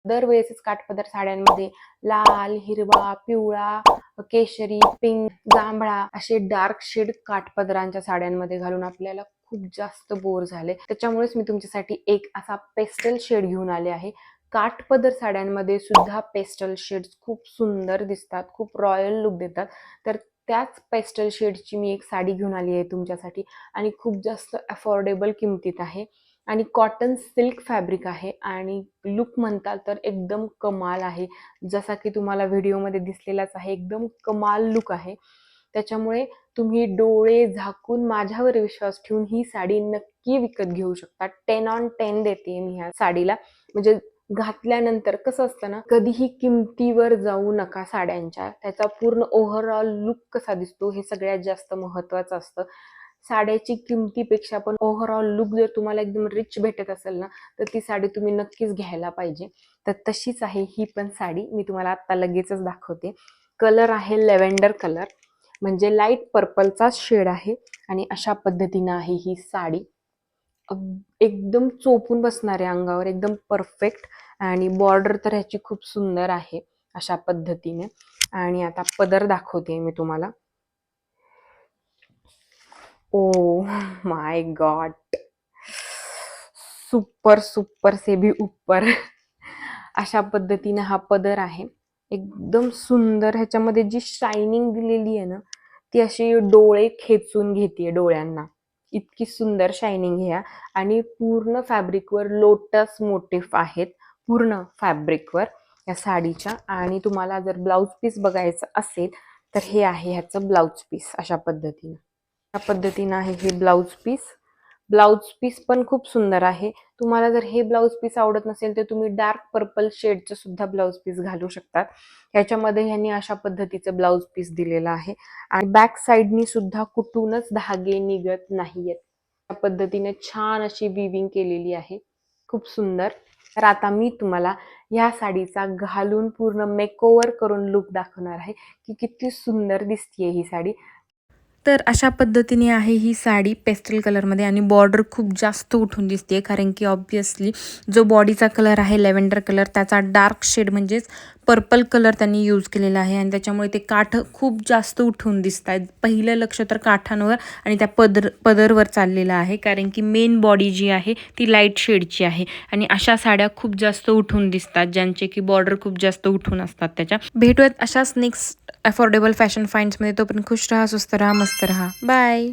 दरवेळेसच काठपदर साड्यांमध्ये लाल, हिरवा, पिवळा, केशरी, पिंक, जांभळा असे डार्क शेड काठपदरांच्या साड्यांमध्ये घालून आपल्याला खूप जास्त बोर झाले. त्याच्यामुळेच मी तुमच्यासाठी एक असा पेस्टल शेड घेऊन आले आहे. काठपदर साड्यांमध्ये सुद्धा पेस्टल शेड्स खूप सुंदर दिसतात, खूप रॉयल लुक देतात. तर त्याच पेस्टल शेडची मी एक साडी घेऊन आली आहे तुमच्यासाठी आणि खूप जास्त अफोर्डेबल किमतीत आहे आणि कॉटन सिल्क फॅब्रिक आहे आणि लुक म्हणताल तर एकदम कमाल आहे. जसा की तुम्हाला व्हिडिओमध्ये दिसलेलाच आहे, एकदम कमाल लुक आहे. त्याच्यामुळे तुम्ही डोळे झाकून माझ्यावर विश्वास ठेवून ही साडी नक्की विकत घेऊ शकता. 10 on 10 देते मी ह्या साडीला. म्हणजे घातल्यानंतर कसं असतं ना, कधीही किमतीवर जाऊ नका साड्यांच्या. त्याचा पूर्ण ओव्हरऑल लुक कसा दिसतो हे सगळ्यात जास्त महत्त्वाचं असतं. साड्याची किमतीपेक्षा पण ओव्हरऑल लुक जर तुम्हाला एकदम रिच भेटत असेल ना, तर ती साडी तुम्ही नक्कीच घ्यायला पाहिजे. तर तशीच आहे ही पण साडी. मी तुम्हाला आता लगेचच दाखवते. कलर आहे लॅव्हेंडर कलर, म्हणजे लाईट पर्पलचाच शेड आहे आणि अशा पद्धतीनं आहे ही साडी. एकदम चोपून बसणार आहे अंगावर, एकदम परफेक्ट. आणि बॉर्डर तर ह्याची खूप सुंदर आहे अशा पद्धतीने. आणि आता पदर दाखवते मी तुम्हाला. Oh my God, super super से भी ऊपर अशा पद्धतीने हा पदर आहे. एकदम सुंदर. ह्याच्यामध्ये जी शायनिंग दिलेली आहे ना, ती अशी डोळे खेचून घेते डोळ्यांना. इतकी सुंदर शायनिंग ह्या. आणि पूर्ण फॅब्रिकवर लोटस मोटिफ आहेत, पूर्ण फॅब्रिकवर या साडीच्या. आणि तुम्हाला जर ब्लाउज पीस बघायचं असेल तर हे आहे ह्याचं ब्लाउज पीस. अशा पद्धतीनं आहे हे ब्लाउज पीस. ब्लाउज पीस पण खूप सुंदर आहे. तुम्हाला जर हे ब्लाउज पीस आवडत नसेल तर तुम्ही डार्क पर्पल शेडचं सुद्धा ब्लाउज पीस घालू शकतात. ह्याच्यामध्ये ह्यांनी अशा पद्धतीचं ब्लाउज पीस दिलेलं आहे आणि बॅक साईडनी सुद्धा कुठूनच धागे निघत नाहीयेत. त्या पद्धतीने छान अशी विविंग केलेली आहे, खूप सुंदर. तर आता मी तुम्हाला या साडीचा घालून पूर्ण मेकओव्हर करून लुक दाखवणार आहे की किती सुंदर दिसतीये ही साडी. तर अशा पद्धतीने आहे ही साडी पेस्टल कलरमध्ये आणि बॉर्डर खूप जास्त उठून दिसते, कारण की ऑब्वियसली जो बॉडीचा कलर आहे लॅव्हेंडर कलर, त्याचा डार्क शेड म्हणजेच पर्पल कलर त्यांनी यूज केलेला आहे आणि त्याच्यामुळे ते काठ खूप जास्त उठून दिसत आहेत. पहिलं लक्ष तर काठांवर आणि त्या पदरवर चाललेलं आहे, कारण की मेन बॉडी जी आहे ती लाईट शेडची आहे आणि अशा साड्या खूप जास्त उठून दिसतात, ज्यांचे की बॉर्डर खूप जास्त उठून असतात. त्याच्या भेटूयात अशाच नेक्स्ट अफोर्डेबल फॅशन फाइंड्समध्ये. तो पण खुश रहा, सुस्त रहा, मस्त रहा. बाय.